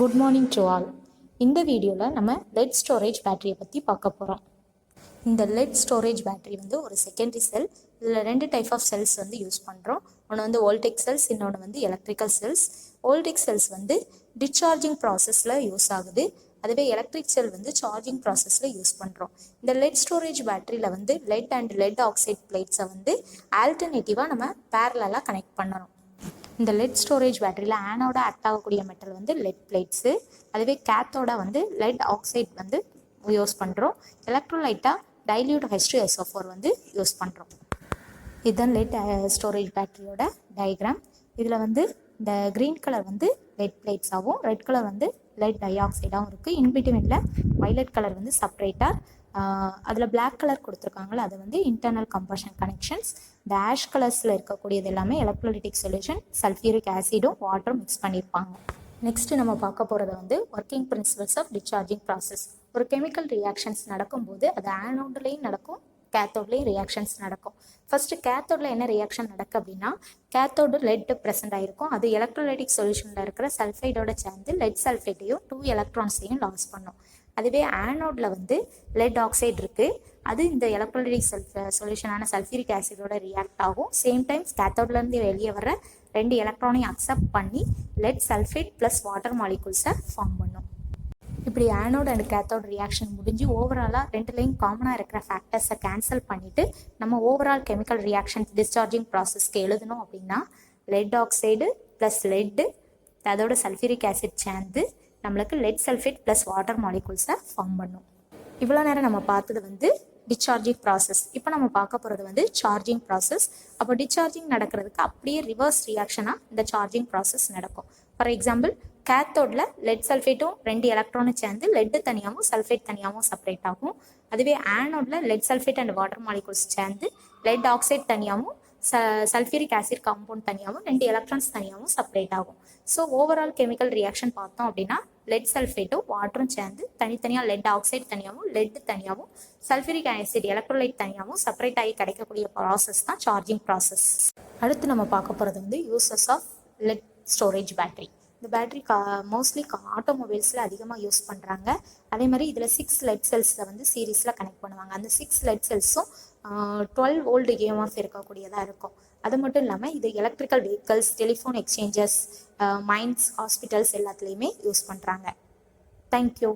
Good morning to all. இந்த வீடியோவில் நம்ம லெட் ஸ்டோரேஜ் பேட்டரியை பற்றி பார்க்க போகிறோம். இந்த லெட் ஸ்டோரேஜ் பேட்டரி வந்து ஒரு செகண்டரி செல். இதில் 2 டைப் ஆஃப் செல்ஸ் வந்து யூஸ் பண்ணுறோம். ஒன்று வந்து வோல்டேக் செல்ஸ், இன்னொன்று வந்து எலக்ட்ரிக்கல் செல்ஸ். வோல்டேக் செல்ஸ் வந்து டிஸ்சார்ஜிங் ப்ராசஸில் யூஸ் ஆகுது. அதுவே எலக்ட்ரிக் செல் வந்து சார்ஜிங் ப்ராசஸில் யூஸ் பண்ணுறோம். இந்த லெட் ஸ்டோரேஜ் பேட்டரியில் வந்து லெட் அண்ட் லெட் ஆக்சைடு பிளேட்ஸை வந்து ஆல்டர்னேட்டிவாக நம்ம பேரலாக கனெக்ட் பண்ணணும். இந்த லெட் ஸ்டோரேஜ் பேட்டரியில் ஆனோட ஆக்ட் ஆகக்கூடிய மெட்டல் வந்து லெட் பிளேட்ஸு. அதுவே கேத்தோட வந்து லெட் ஆக்சைடு வந்து யூஸ் பண்ணுறோம். எலக்ட்ரோலைட்டாக டைல்யூட் H2SO4 வந்து யூஸ் பண்ணுறோம். இதுதான் லெட் ஸ்டோரேஜ் பேட்டரியோட டயக்ராம். இதில் வந்து இந்த க்ரீன் கலர் வந்து லெட் பிளேட்ஸாகவும், ரெட் கலர் வந்து லெட் டை ஆக்சைடாகவும் இருக்குது. இன்பிட்வீனில் வைலட் கலர் வந்து செப்பரேட்டாக, அதில் பிளாக் கலர் கொடுத்துருக்காங்கள அது வந்து இன்டர்னல் கம்பஷன் கனெக்ஷன்ஸ். இந்த ஆஷ் கலர்ஸில் இருக்கக்கூடியது எல்லாமே எலக்ட்ரோலிட்டிக் சொல்யூஷன், சல்ஃபியூரிக் ஆசிடும் வாட்டரும் மிக்ஸ் பண்ணியிருப்பாங்க. நெக்ஸ்ட்டு நம்ம பார்க்க போகிறது வந்து working principles of discharging process. ஒரு கெமிக்கல் ரியாக்ஷன்ஸ் நடக்கும்போது அது ஆனோட்லேயும் நடக்கும், கேத்தோட்லேயும் ரியாக்ஷன்ஸ் நடக்கும். ஃபர்ஸ்ட் கேத்தோடில் என்ன ரியாக்ஷன் நடக்கு அப்படின்னா, கேத்தோடு லெட் ப்ரெசென்ட் ஆகிருக்கும். அது எலக்ட்ரோலைட்டிக் சொல்யூஷனில் இருக்கிற சல்ஃபைடோட சேர்ந்து லெட் சல்ஃபேட்டையும் 2 எலக்ட்ரான்ஸையும் லாஸ் பண்ணும். அதுவே ஆனோடில் வந்து லெட் ஆக்சைடு இருக்குது. அது இந்த எலக்ட்ரோலைட்டிக் சொல்யூஷனான சல்ஃபியூரிக் ஆசிடோட ரியாக்ட் ஆகும். சேம் டைம்ஸ் கேத்தோட்லேருந்து வெளியே வர 2 எலக்ட்ரானையும் அக்செப்ட் பண்ணி லெட் சல்ஃபேட் ப்ளஸ் வாட்டர் மாலிகூல்ஸை ஃபார்ம் பண்ணும். இப்படி ஆனோட் அண்ட் கேத்தோட் ரியாக்ஷன் முடிஞ்சு ஓவராலாக ரெண்டுலேயும் காமனாக இருக்கிற ஃபேக்டர்ஸை கேன்சல் பண்ணிவிட்டு நம்ம ஓவரால் கெமிக்கல் ரியாக்ஷன் டிஸ்சார்ஜிங் ப்ராசஸ்க்கு எழுதணும் அப்படின்னா, லெட் ஆக்சைடு ப்ளஸ் லெட்டு அதோட சல்ஃபியூரிக் ஆசிட் சேர்ந்து நம்மளுக்கு லெட் சல்ஃபேட் ப்ளஸ் வாட்டர் மாலிகூல்ஸை ஃபார்ம் பண்ணும். இவ்வளோ நேரம் நம்ம பார்த்தது வந்து டிஸ்சார்ஜிங் ப்ராசஸ். இப்போ நம்ம பார்க்க போகிறது வந்து சார்ஜிங் ப்ராசஸ். அப்போ டிஸ்சார்ஜிங் நடக்கிறதுக்கு அப்படியே ரிவர்ஸ் ரியாக்ஷனாக இந்த சார்ஜிங் ப்ராசஸ் நடக்கும். ஃபார் எக்ஸாம்பிள், கேத்தோடில் லெட் சல்ஃபேட்டும் 2 எலக்ட்ரானும் சேர்ந்து லெட்டு தனியாகவும் சல்ஃபேட் தனியாகவும் செப்பரேட் ஆகும். அதுவே ஆனோடில் lead sulphate and water molecules சேர்ந்து லெட் ஆக்சைடு தனியாகவும் சல்ஃபியூரிக் ஆசிட் காம்பவுண்ட் தனியாகவும் 2 எலக்ட்ரான்ஸ் தனியாகவும் செப்பரேட் ஆகும். ஸோ ஓவரால் கெமிக்கல் ரியாக்ஷன் பார்த்தோம் அப்படின்னா, லெட் சல்ஃபேட்டும் வாட்டரும் சேர்ந்து தனித்தனியாக லெட் ஆக்சைடு தனியாகவும் லெட் தனியாகவும் சல்ஃபியூரிக் ஆசிட் எலக்ட்ரோலைட் தனியாகவும் செப்பரேட் ஆகி கிடைக்கக்கூடிய ப்ராசஸ் தான் சார்ஜிங் ப்ராசஸ். அடுத்து நம்ம பார்க்க போகிறது வந்து uses of lead storage battery. இந்த பேட்டரி மோஸ்ட்லி ஆட்டோமொபைல்ஸில் அதிகமாக யூஸ் பண்ணுறாங்க. அதே மாதிரி இதில் 6 லெட் செல்ஸில் வந்து சீரீஸில் கனெக்ட் பண்ணுவாங்க. அந்த 6 லெட் செல்ஸும் 12 வோல்ட் EMF இருக்கக்கூடியதாக இருக்கும். அது மட்டும் இல்லாமல் இது electrical vehicles, telephone exchanges, mines, hospitals எல்லாத்துலேயுமே யூஸ் பண்ணுறாங்க. தேங்க்யூ.